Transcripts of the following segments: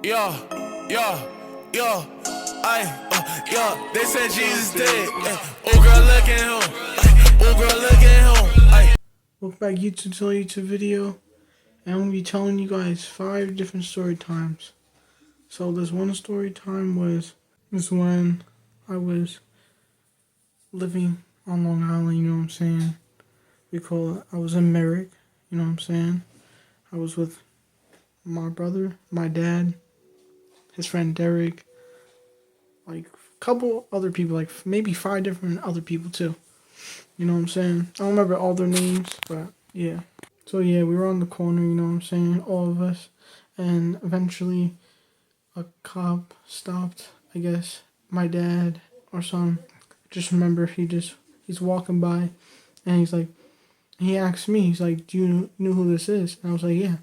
Yeah, yeah, yeah, they said Jesus dead. Oh girl, look at him. Oh girl, look at him. Welcome back YouTube to a YouTube video, and I'm going to be telling you guys 5 different story times. So this one story time was when I was living on Long Island, you know what I'm saying? I was in Merrick, you know what I'm saying? I was with my brother, my dad, his friend Derek, like a couple other people, like maybe 5 different other people too. You know what I'm saying? I don't remember all their names, but yeah. So yeah, we were on the corner, you know what I'm saying, all of us, and eventually a cop stopped, I guess, my dad or something. Just remember he's walking by, and he asked me, he's like, do you know who this is? And I was like, yeah,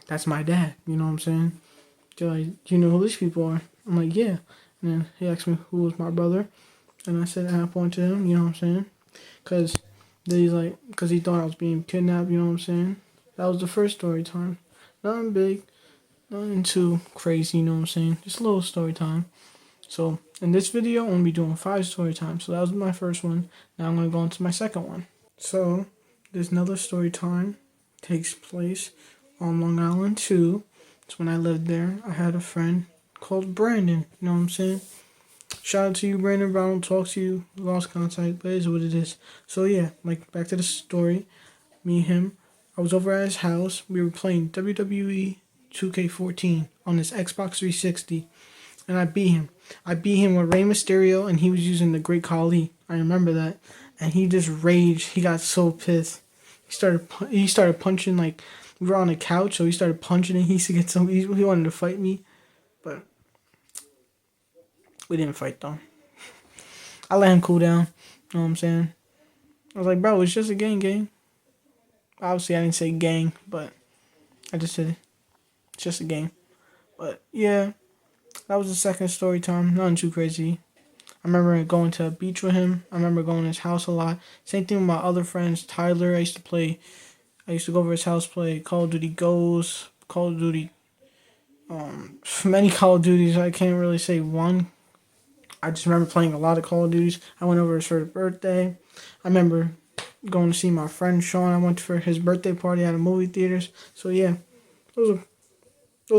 that's my dad, you know what I'm saying? They're like, do you know who these people are? I'm like, yeah. And then he asked me who was my brother, and I said, and I pointed to him, you know what I'm saying? Because he thought I was being kidnapped, you know what I'm saying? That was the first story time. Nothing big, nothing too crazy, you know what I'm saying? Just a little story time. So, in this video, I'm going to be doing 5 story times. So, that was my first one. Now, I'm going to go into my second one. So, there's another story time. Takes place on Long Island, too. It's when I lived there. I had a friend called Brandon, you know what I'm saying? Shout out to you, Brandon, but I don't talk to you. Lost contact, but it is what it is. So, yeah, like, back to the story. Me and him, I was over at his house. We were playing WWE 2K14 on his Xbox 360, and I beat him. I beat him with Rey Mysterio, and he was using the Great Khali. I remember that, and he just raged. He got so pissed. He started punching, like, we were on a couch, so he started punching, and he used to get so he wanted to fight me, but we didn't fight though. I let him cool down. You know what I'm saying? I was like, bro, it's just a gang. Obviously, I didn't say gang, but I just said it's just a game. But yeah, that was the second story time. Nothing too crazy. I remember going to a beach with him. I remember going to his house a lot. Same thing with my other friends. Tyler, I used to go over his house, play Call of Duty Ghosts, Call of Duty, many Call of Duties. I can't really say one. I just remember playing a lot of Call of Duties. I went over his first birthday. I remember going to see my friend Sean. I went for his birthday party at a movie theaters. So yeah, those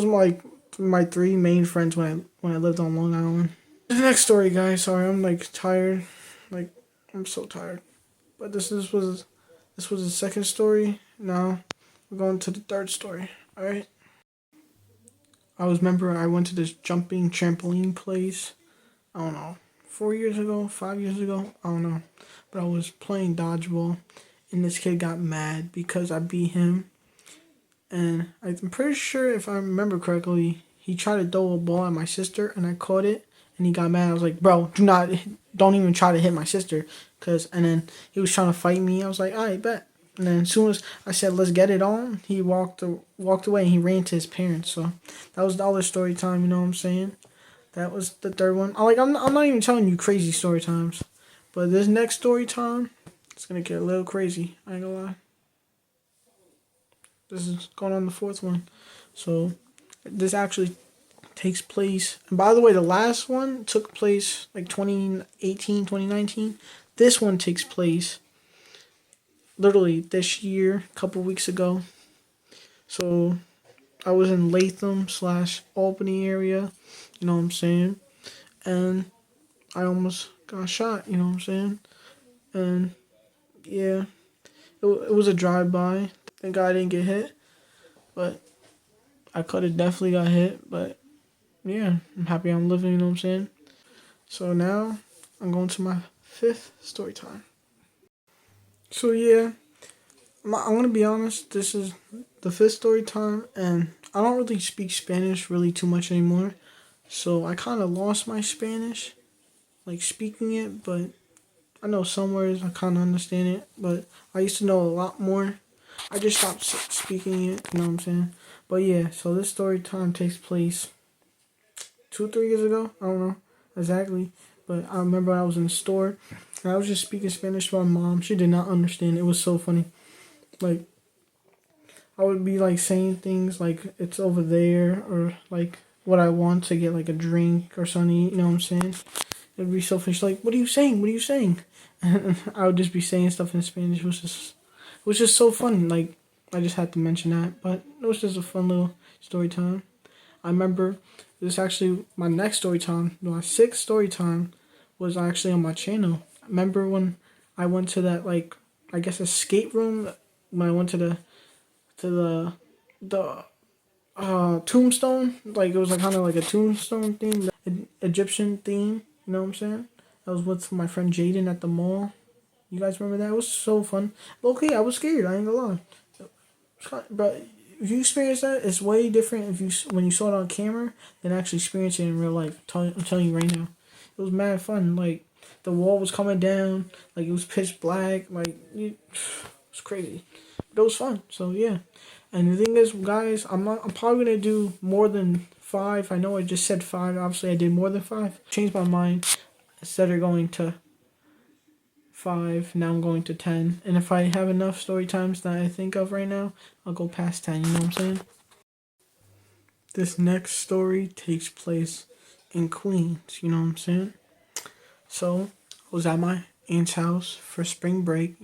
are my 3 main friends when I lived on Long Island. The next story, guys. Sorry, I'm like tired. Like I'm so tired. But this was the second story. Now we're going to the third story. All right. I went to this jumping trampoline place. I don't know, 4 years ago, 5 years ago, I don't know. But I was playing dodgeball, and this kid got mad because I beat him. And I'm pretty sure, if I remember correctly, he tried to throw a ball at my sister, and I caught it, and he got mad. I was like, bro, don't even try to hit my sister. And then he was trying to fight me. I was like, all right, bet. And then as soon as I said, let's get it on, he walked away, and he ran to his parents. So that was the other story time, you know what I'm saying? That was the third one. I'm not even telling you crazy story times. But this next story time, it's going to get a little crazy. I ain't gonna lie. This is going on the 4th one. So, this actually takes place. And by the way, the last one took place like 2018, 2019. This one takes place literally this year, a couple weeks ago. So, I was in Latham/Albany area. You know what I'm saying? And I almost got shot, you know what I'm saying? And yeah, it was a drive-by. Thank God I didn't get hit, but I could have definitely got hit. But yeah, I'm happy I'm living, you know what I'm saying? So now I'm going to my 5th story time. So yeah, I'm going to be honest, this is the 5th story time, and I don't really speak Spanish really too much anymore. So I kind of lost my Spanish, like speaking it, but I know some words, I kind of understand it, but I used to know a lot more. I just stopped speaking it, you know what I'm saying? But yeah, so this story time takes place 2-3 years ago. I don't know exactly, but I remember I was in the store, and I was just speaking Spanish to my mom. She did not understand. It was so funny. Like, I would be like saying things like it's over there, or like what I want to get, like a drink or something, you know what I'm saying? It would be so funny. She's like, what are you saying? What are you saying? And I would just be saying stuff in Spanish. It was just so fun. Like, I just had to mention that. But it was just a fun little story time. I remember this actually, my next story time, my sixth story time was actually on my channel. I remember when I went to that, like, I guess escape room, when I went to the tombstone. Like, it was like kind of like a tombstone theme, Egyptian theme, you know what I'm saying? I was with my friend Jaden at the mall. You guys remember that? It was so fun. Okay, I was scared, I ain't gonna lie. But if you experience that, it's way different if you when you saw it on camera than actually experiencing it in real life. I'm telling you right now. It was mad fun. Like, the wall was coming down, like it was pitch black, like it was crazy. But it was fun. So yeah. And the thing is, guys, I'm probably gonna do more than 5. I know I just said 5. Obviously, I did more than 5. Changed my mind. Instead of going to 5, now I'm going to 10. And if I have enough story times that I think of right now, I'll go past 10. You know what I'm saying? This next story takes place in Queens. You know what I'm saying? So I was at my aunt's house for spring break.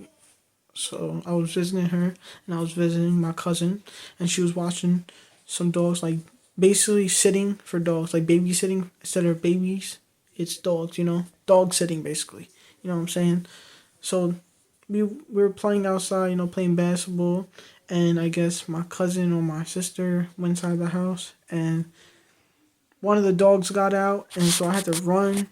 So I was visiting her, and I was visiting my cousin, and she was watching some dogs, like basically sitting for dogs, like babysitting. Instead of babies, it's dogs, you know, dog sitting basically. You know what I'm saying? So we were playing outside, you know, playing basketball, and I guess my cousin or my sister went inside the house, and one of the dogs got out, and so I had to run.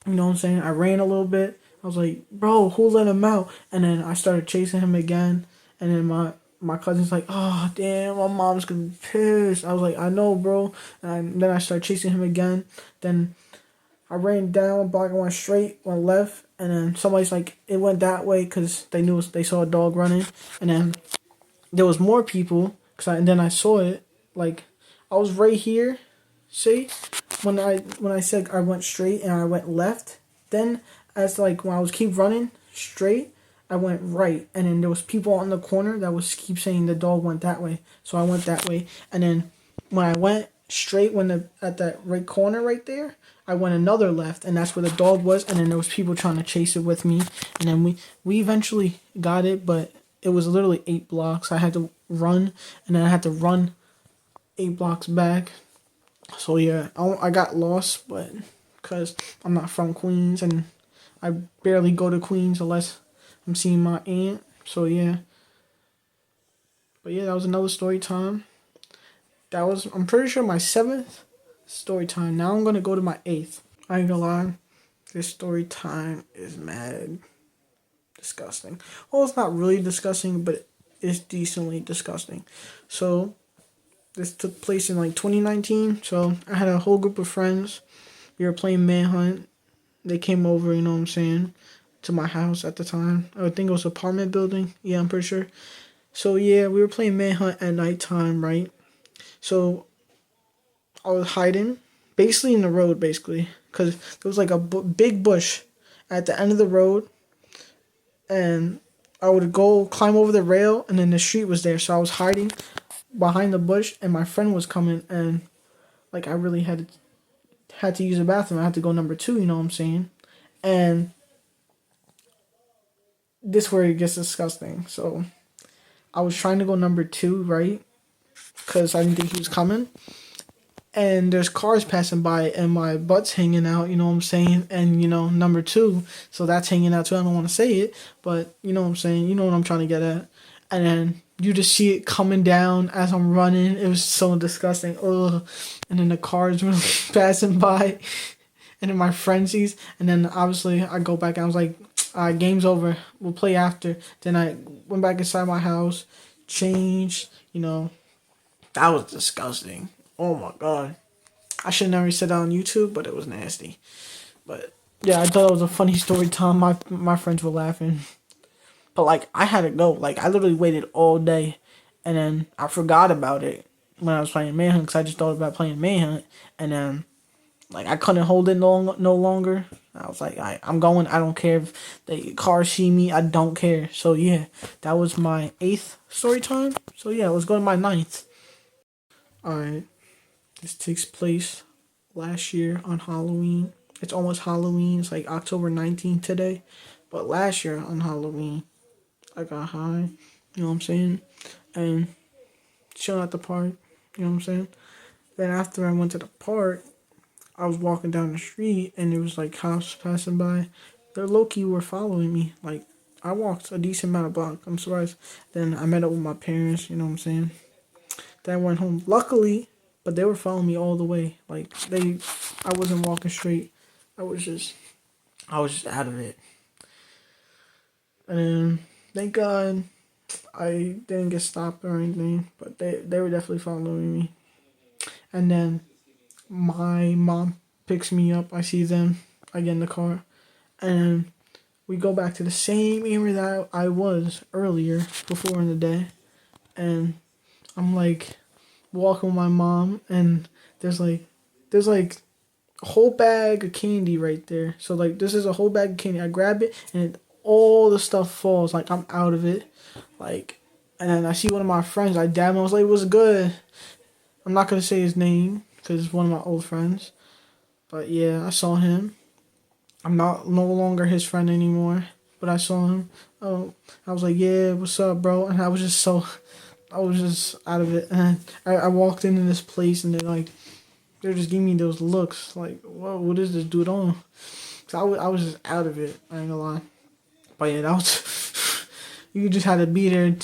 You know what I'm saying? I ran a little bit. I was like, bro, who let him out? And then I started chasing him again. And then my cousin's like, oh, damn, my mom's gonna be pissed. I was like, I know, bro. And then I started chasing him again. Then I ran down, block, and went straight, went left. And then somebody's like, it went that way because they saw a dog running. And then there was more people. And then I saw it. Like, I was right here. See? When I said I went straight and I went left, then as like when I was keep running straight, I went right, and then there was people on the corner that was keep saying the dog went that way, so I went that way, and then when I went straight at that right corner right there, I went another left, and that's where the dog was, and then there was people trying to chase it with me, and then we eventually got it, but it was literally 8 blocks. I had to run, and then I had to run 8 blocks back. So yeah, I got lost, but because I'm not from Queens and I barely go to Queens unless I'm seeing my aunt. So yeah. But yeah, that was another story time. That was, I'm pretty sure, my 7th story time. Now I'm going to go to my 8th. I ain't gonna lie, this story time is mad disgusting. Well, it's not really disgusting, but it's decently disgusting. So this took place in like 2019. So I had a whole group of friends. We were playing Manhunt. They came over, you know what I'm saying, to my house at the time. I think it was an apartment building. Yeah, I'm pretty sure. So yeah, we were playing Manhunt at nighttime, right? So I was hiding, basically in the road, basically, because there was like a big bush at the end of the road, and I would go climb over the rail, and then the street was there. So I was hiding behind the bush, and my friend was coming, and like I really had to use the bathroom. I had to go number 2, you know what I'm saying? And this where it gets disgusting. So I was trying to go number 2, right? Because I didn't think he was coming. And there's cars passing by, and my butt's hanging out, you know what I'm saying? And, you know, number 2, so that's hanging out too. I don't want to say it, but you know what I'm saying? You know what I'm trying to get at. And then you just see it coming down as I'm running. It was so disgusting. Ugh. And then the cars were passing by. And then my friend sees. And then obviously I go back. I was like, game's over. We'll play after. Then I went back inside my house. Changed. You know. That was disgusting. Oh my god. I should never said that on YouTube, but it was nasty. But yeah, I thought it was a funny story time. My friends were laughing. But, like, I had to go. Like, I literally waited all day. And then I forgot about it when I was playing Manhunt. Because I just thought about playing Manhunt. And then, like, I couldn't hold it no longer. I was like, I'm going. I don't care if the cars see me. I don't care. So, yeah. That was my 8th story time. So, yeah, let's go to my 9th. Alright. This takes place last year on Halloween. It's almost Halloween. It's like October 19th today. But last year on Halloween, I got high. You know what I'm saying? And chilling at the park. You know what I'm saying? Then after I went to the park, I was walking down the street and there was like cops passing by. They're low-key were following me. Like, I walked a decent amount of block. I'm surprised. Then I met up with my parents, you know what I'm saying? Then I went home. Luckily, but they were following me all the way. Like, I wasn't walking straight. I was just out of it. And then, thank God, I didn't get stopped or anything. But they were definitely following me. And then my mom picks me up. I see them. I get in the car. And we go back to the same area that I was earlier, before in the day. And I'm like walking with my mom. And there's like a whole bag of candy right there. So like this is a whole bag of candy. I grab it and all the stuff falls. Like I'm out of it. Like, and then I see one of my friends. I dab him. I was like, "What's good?" I'm not gonna say his name because it's one of my old friends. But yeah, I saw him. I'm no longer his friend anymore. But I saw him. Oh, I was like, "Yeah, what's up, bro?" And I was just out of it. And I walked into this place and they're just giving me those looks like, "Whoa, what is this dude on?" So I was just out of it. I ain't gonna lie. But yeah, that was you just had to be there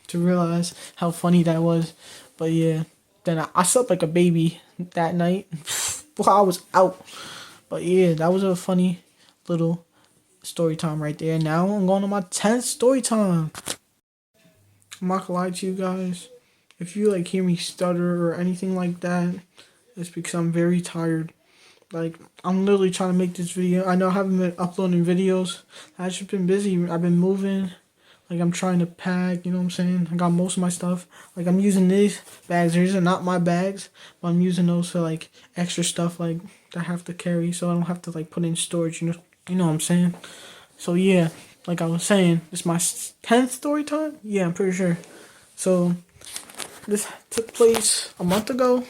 to realize how funny that was. But yeah, then I slept like a baby that night. Well, I was out. But yeah, that was a funny little story time right there. Now I'm going to my 10th story time. I'm not gonna lie to you guys. If you like hear me stutter or anything like that, it's because I'm very tired. Like, I'm literally trying to make this video. I know I haven't been uploading videos. I've just been busy. I've been moving. Like, I'm trying to pack, you know what I'm saying? I got most of my stuff. Like, I'm using these bags. These are not my bags, but I'm using those for, like, extra stuff, like, that I have to carry so I don't have to, like, put in storage, you know what I'm saying? So, yeah, like I was saying, this is my 10th story time? Yeah, I'm pretty sure. So, this took place a month ago.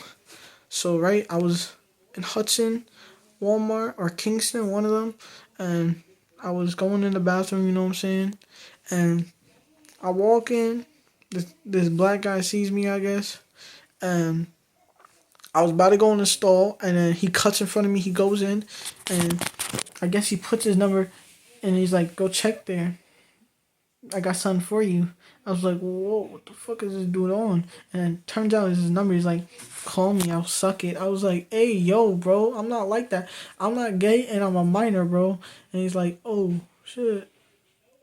So, right, I was in Hudson, Walmart, or Kingston, one of them, and I was going in the bathroom, you know what I'm saying? And I walk in, this black guy sees me, I guess, and I was about to go in the stall, and then he cuts in front of me, he goes in, and I guess he puts his number, and he's like, "Go check there. I got something for you." I was like, "Whoa, what the fuck is this dude on?" And turns out it's his number. He's like, "Call me, I'll suck it." I was like, "Hey, yo, bro, I'm not like that. I'm not gay and I'm a minor, bro." And he's like, "Oh, shit."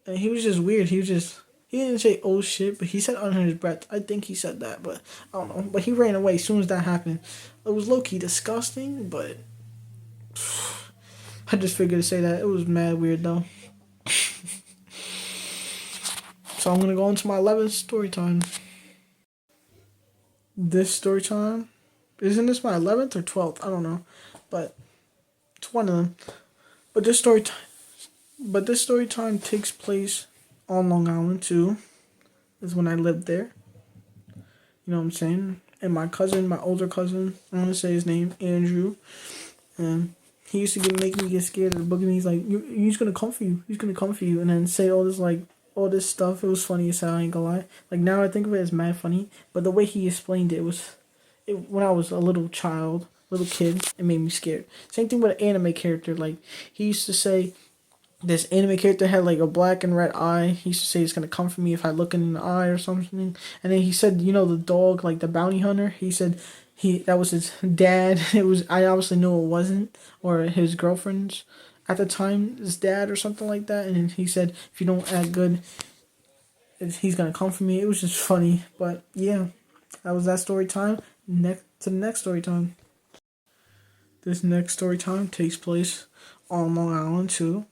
And he was just weird. He didn't say "oh shit," but he said under his breath. I think he said that, but I don't know. But he ran away as soon as that happened. It was low-key disgusting, but I just figured to say that. It was mad weird, though. So I'm going to go into my 11th story time. This story time, isn't this my 11th or 12th? I don't know. But it's one of them. But this story time takes place on Long Island, too. This is when I lived there. You know what I'm saying? And my cousin, my older cousin, I want to say his name, Andrew. And he used to make me get scared of the boogeyman. He's like, he's going to come for you. He's going to come for you. And then say all this stuff. It was funny as hell, I ain't gonna lie. Like, now I think of it as mad funny. But the way he explained it when I was a little kid, it made me scared. Same thing with an anime character. Like, he used to say, this anime character had like a black and red eye. He used to say it's gonna come for me if I look in the eye or something. And then he said, the dog, like the bounty hunter. He said that was his dad. I obviously knew it wasn't, or his girlfriend's at the time, his dad or something like that. And he said, if you don't act good, he's gonna come for me. It was just funny, but yeah, that was that story time. Next to the next story time. This next story time takes place on Long Island too.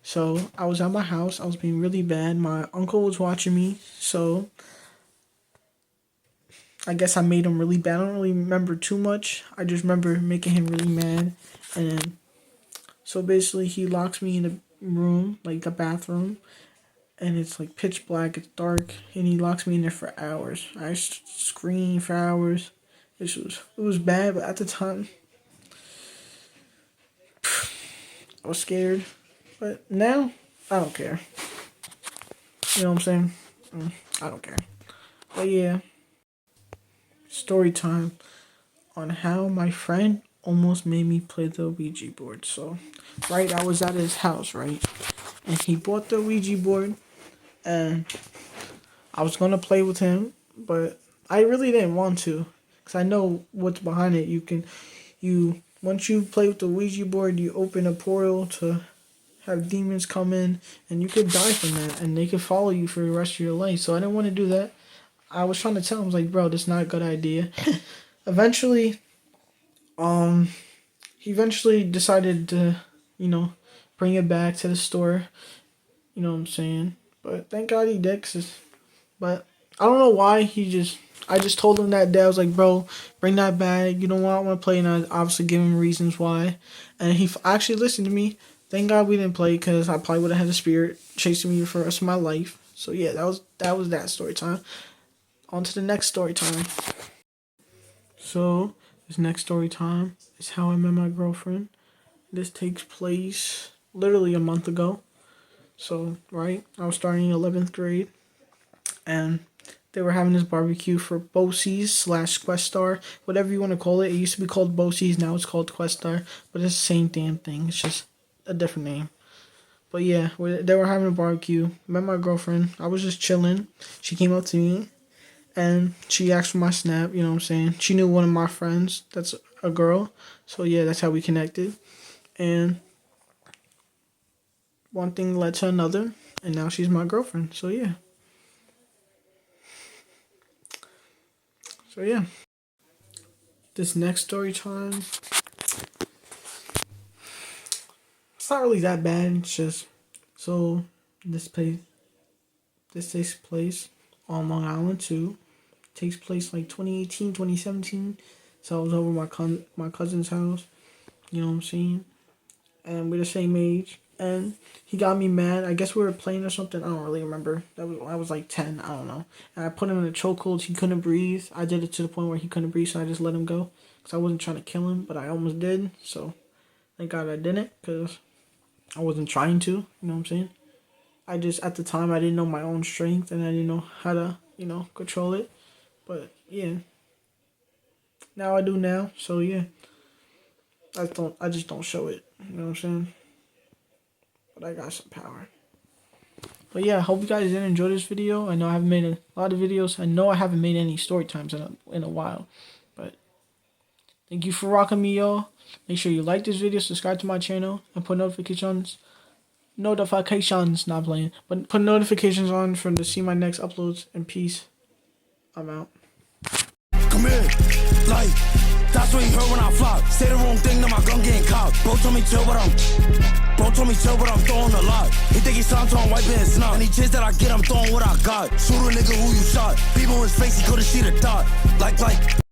So I was at my house. I was being really bad. My uncle was watching me, so I guess I made him really bad. I don't really remember too much. I just remember making him really mad. And then, so basically he locks me in a room, like the bathroom, and it's like pitch black, it's dark, and he locks me in there for hours. I scream for hours, It was bad, but at the time, I was scared. But now, I don't care. You know what I'm saying? I don't care. But yeah, story time on how my friend almost made me play the Ouija board. So, right, I was at his house, right? And he bought the Ouija board, and I was going to play with him, but I really didn't want to, because I know what's behind it. Once you play with the Ouija board, you open a portal to have demons come in, and you could die from that, and they could follow you for the rest of your life. So I didn't want to do that. I was trying to tell him, I was like, bro, this is not a good idea. Eventually, he eventually decided to, bring it back to the store. You know what I'm saying? But thank God he did. But I don't know why I just told him that day. I was like, bro, bring that back. You know what? I want to play. And I obviously gave him reasons why. And he actually listened to me. Thank God we didn't play, because I probably would have had a spirit chasing me for the rest of my life. So yeah, that was that story time. On to the next story time. So this next story time is how I met my girlfriend. This takes place literally a month ago. So, right, I was starting 11th grade, and they were having this barbecue for BOCES/Questar, whatever you want to call it. It used to be called BOCES, now it's called Questar, but it's the same damn thing. It's just a different name. But yeah, they were having a barbecue. Met my girlfriend. I was just chilling. She came up to me, and she asked for my snap, you know what I'm saying? She knew one of my friends that's a girl, so yeah, that's how we connected. And one thing led to another, and now she's my girlfriend. So yeah. This next story time, it's not really that bad. It's just, so this takes place on Long Island too. It takes place like 2018, 2017. So I was over my cousin's house. You know what I'm saying? And we're the same age. And he got me mad. I guess we were playing or something. I don't really remember. I was like 10. I don't know. And I put him in a chokehold. He couldn't breathe. I did it to the point where he couldn't breathe, so I just let him go. Because I wasn't trying to kill him, but I almost did. So thank God I didn't, because I wasn't trying to. You know what I'm saying? At the time, I didn't know my own strength, and I didn't know how to, control it. But yeah. Now I do now. So yeah. I just don't show it. You know what I'm saying? But I got some power. But yeah, I hope you guys did enjoy this video. I know I haven't made a lot of videos. I know I haven't made any story times in a while. But thank you for rocking me, y'all. Make sure you like this video, subscribe to my channel, and put notifications, not playing, but put notifications on to see my next uploads. And peace. I'm out. Come here, like, that's what you heard when I flop. Say the wrong thing, now my gun getting cocked. Bro told me chill, but I'm throwing a lot. He think he's signed to on white pants snot. Any chance that I get, I'm throwing what I got. Shoot a nigga who you shot. People in his face, he couldn't see the dot. Like.